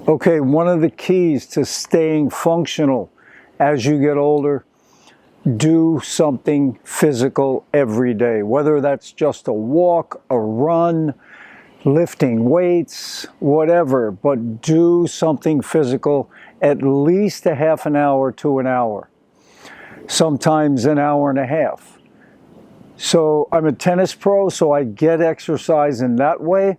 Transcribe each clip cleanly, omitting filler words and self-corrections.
Okay, one of the keys to staying functional as you get older, do something physical every day, whether that's just a walk, a run, lifting weights, whatever, but do something physical at least a half an hour to an hour, sometimes an hour and a half. So I'm a tennis pro, so I get exercise in that way.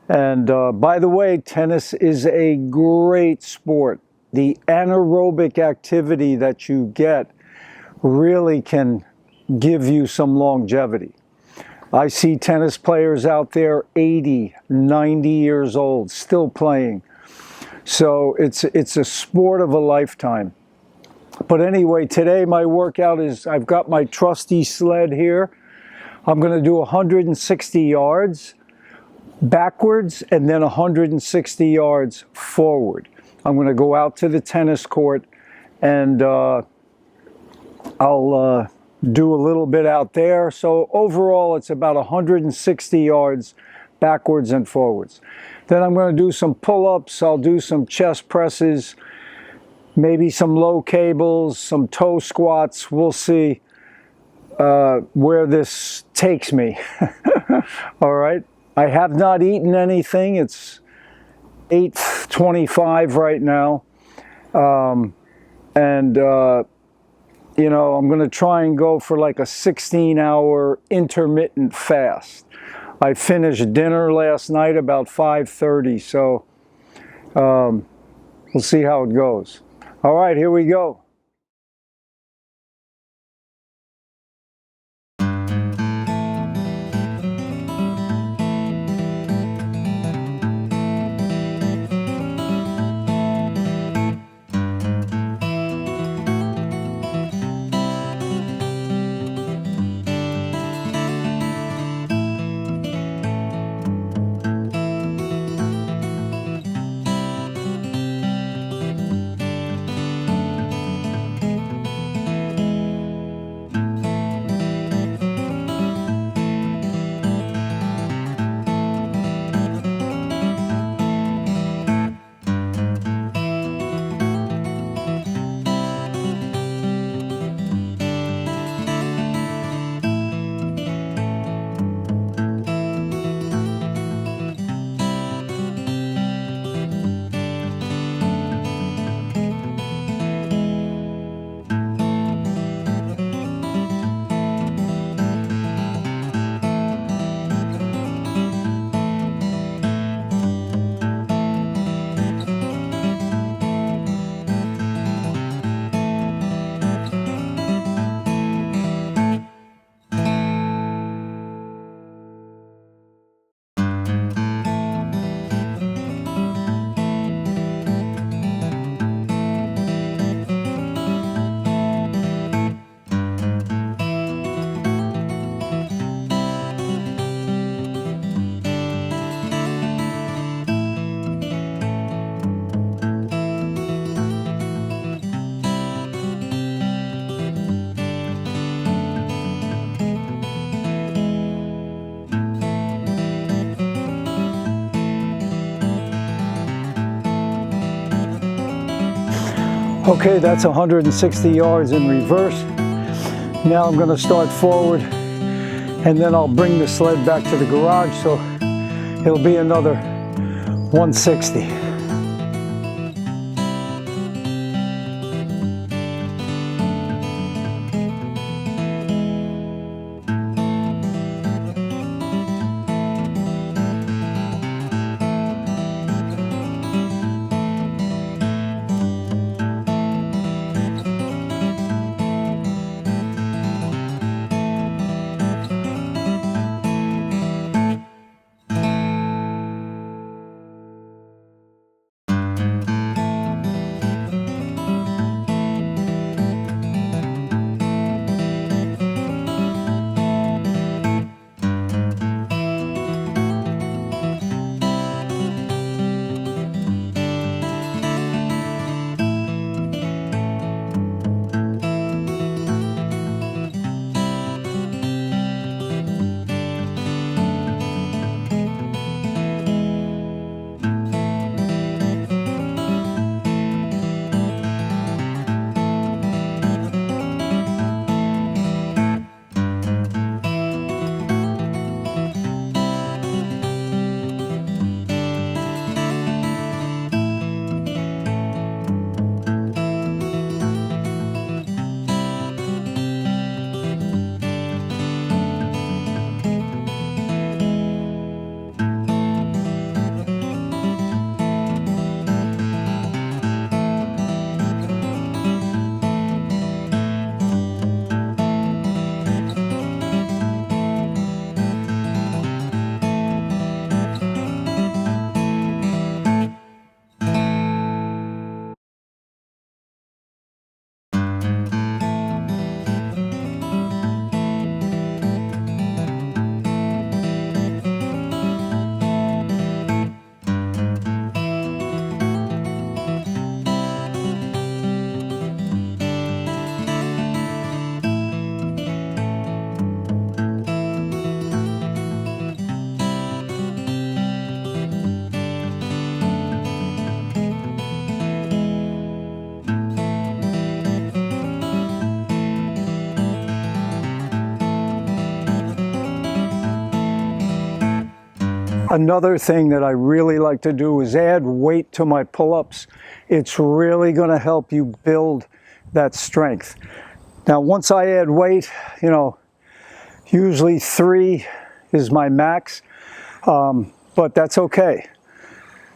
And by the way, tennis is a great sport. The anaerobic activity that you get really can give you some longevity. I see tennis players out there 80, 90 years old, still playing. So it's a sport of a lifetime. But anyway, today my workout is, I've got my trusty sled here. I'm going to do 160 yards backwards and then 160 yards forward. I'm going to go out to the tennis court and I'll do a little bit out there. So overall, it's about 160 yards backwards and forwards. Then I'm going to do some pull-ups. I'll do some chest presses, maybe some low cables, some toe squats. We'll see where this takes me. All right. I have not eaten anything. It's 8:25 right now. You know, I'm going to try and go for like a 16-hour intermittent fast. I finished dinner last night about 5:30, so we'll see how it goes. All right, here we go. Okay, that's 160 yards in reverse. Now I'm going to start forward and then I'll bring the sled back to the garage, so it'll be another 160. Another thing that I really like to do is add weight to my pull-ups. It's really going to help you build that strength. Now, once I add weight, you know, usually 3 is my max, but that's okay.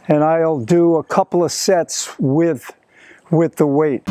And I'll do a couple of sets with the weight.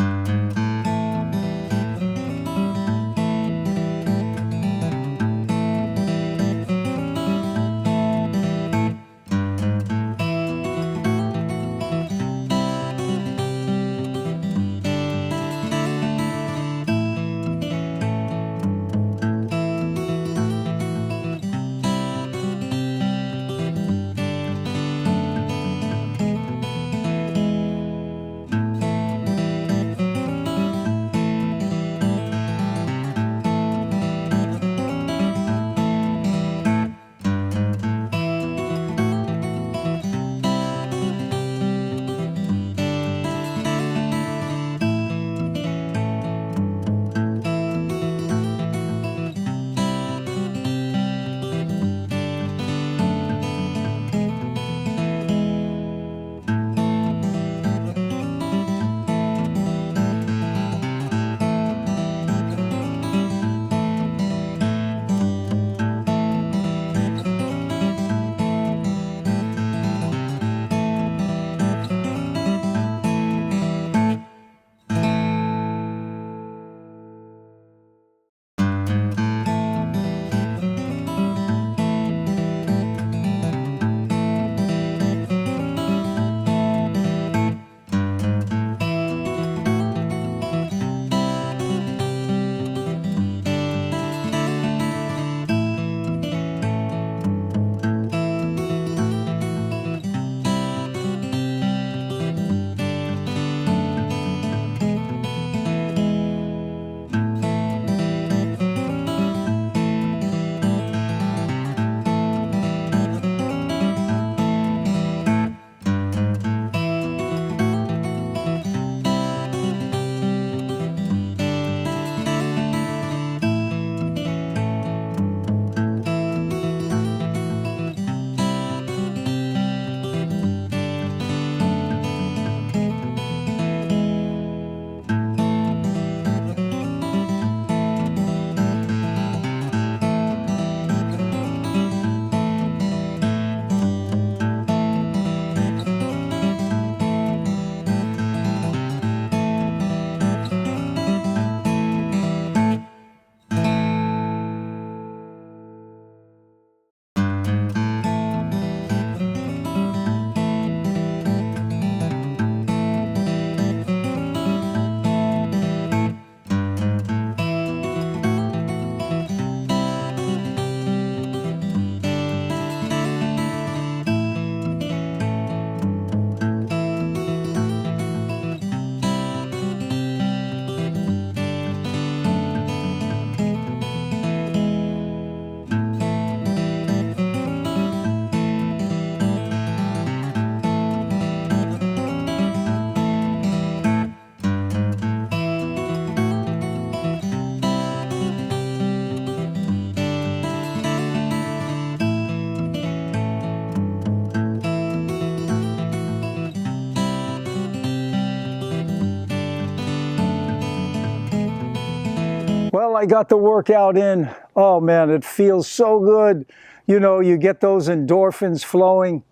Well, I got the workout in. Oh man, it feels so good. You know, you get those endorphins flowing,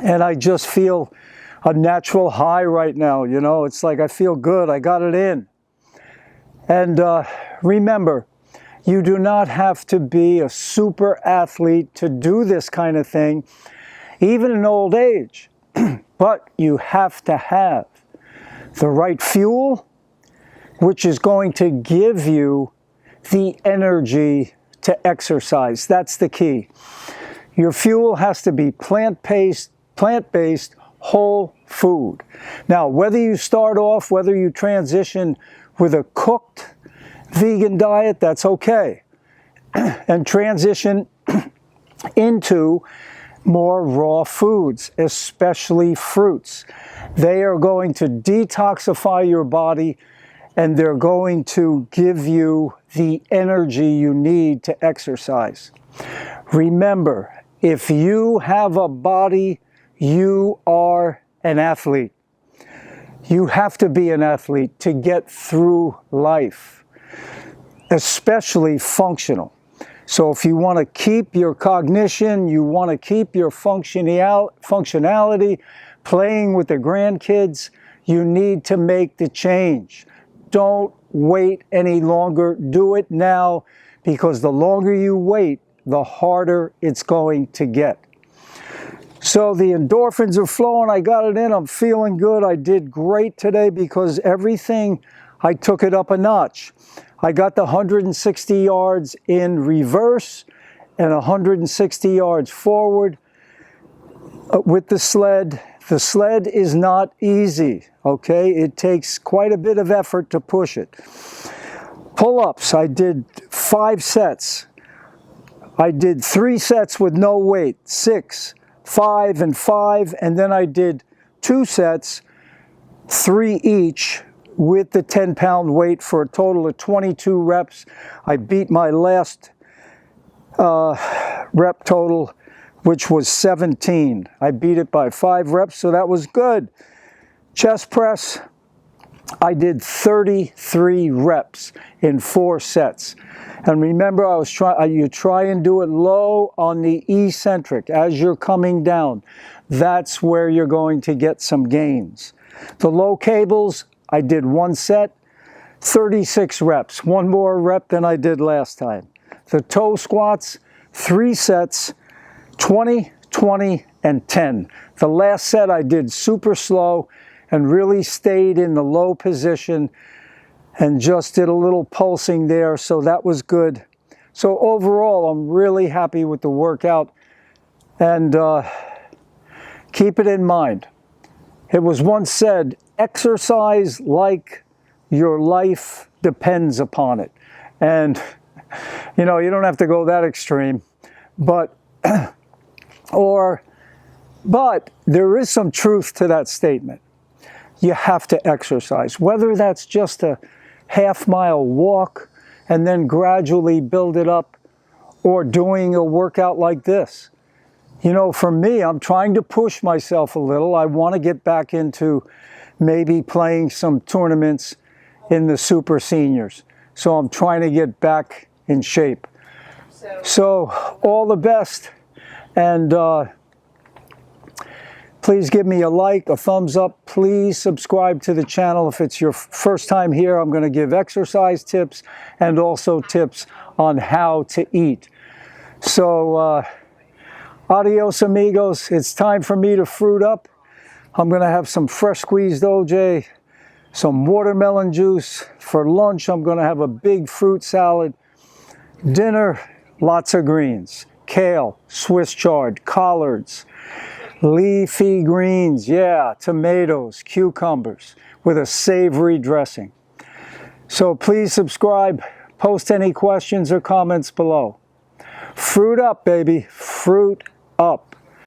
and I just feel a natural high right now. You know, it's like I feel good. I got it in. And remember, you do not have to be a super athlete to do this kind of thing, even in old age. But you have to have the right fuel, which is going to give you the energy to exercise. That's the key. Your fuel has to be plant-based, whole food. Now, whether you start off, whether you transition with a cooked vegan diet, that's okay. And transition into more raw foods, especially fruits. They are going to detoxify your body, and they're going to give you the energy you need to exercise. Remember, if you have a body, you are an athlete. You have to be an athlete to get through life, especially functional. So if you want to keep your cognition, you want to keep your functionality, playing with the grandkids, you need to make the change. Don't wait any longer. Do it now, because the longer you wait, the harder it's going to get. So the endorphins are flowing. I got it in. I'm feeling good. I did great today because everything, I took it up a notch. I got the 160 yards in reverse and 160 yards forward with the sled. The sled is not easy, okay? It takes quite a bit of effort to push it. Pull-ups, I did 5 sets. I did 3 sets with no weight, 6, 5, and 5, and then I did 2 sets, 3 each, with the 10-pound weight for a total of 22 reps. I beat my last rep total, which was 17. I beat it by 5 reps, so that was good. Chest press, I did 33 reps in 4 sets. And remember, you try and do it low on the eccentric as you're coming down. That's where you're going to get some gains. The low cables, I did 1 set, 36 reps, 1 more rep than I did last time. The toe squats, 3 sets, 20, 20, and 10. The last set I did super slow and really stayed in the low position and just did a little pulsing there, so that was good. So overall, I'm really happy with the workout, and keep it in mind. It was once said, exercise like your life depends upon it. And, you know, you don't have to go that extreme, but there is some truth to that statement. You have to exercise, whether that's just a half-mile walk and then gradually build it up, or doing a workout like this. You know, for me, I'm trying to push myself a little. I want to get back into maybe playing some tournaments in the super seniors. So I'm trying to get back in shape. So all the best, and please give me a like, a thumbs up. Please subscribe to the channel if it's your first time here. I'm going to give exercise tips and also tips on how to eat. So adios amigos, it's time for me to fruit up. I'm going to have some fresh squeezed OJ, some watermelon juice. For lunch, I'm going to have a big fruit salad. Dinner, lots of greens, kale, Swiss chard, collards, leafy greens, yeah, tomatoes, cucumbers, with a savory dressing. So please subscribe, post any questions or comments below. Fruit up, baby, fruit up.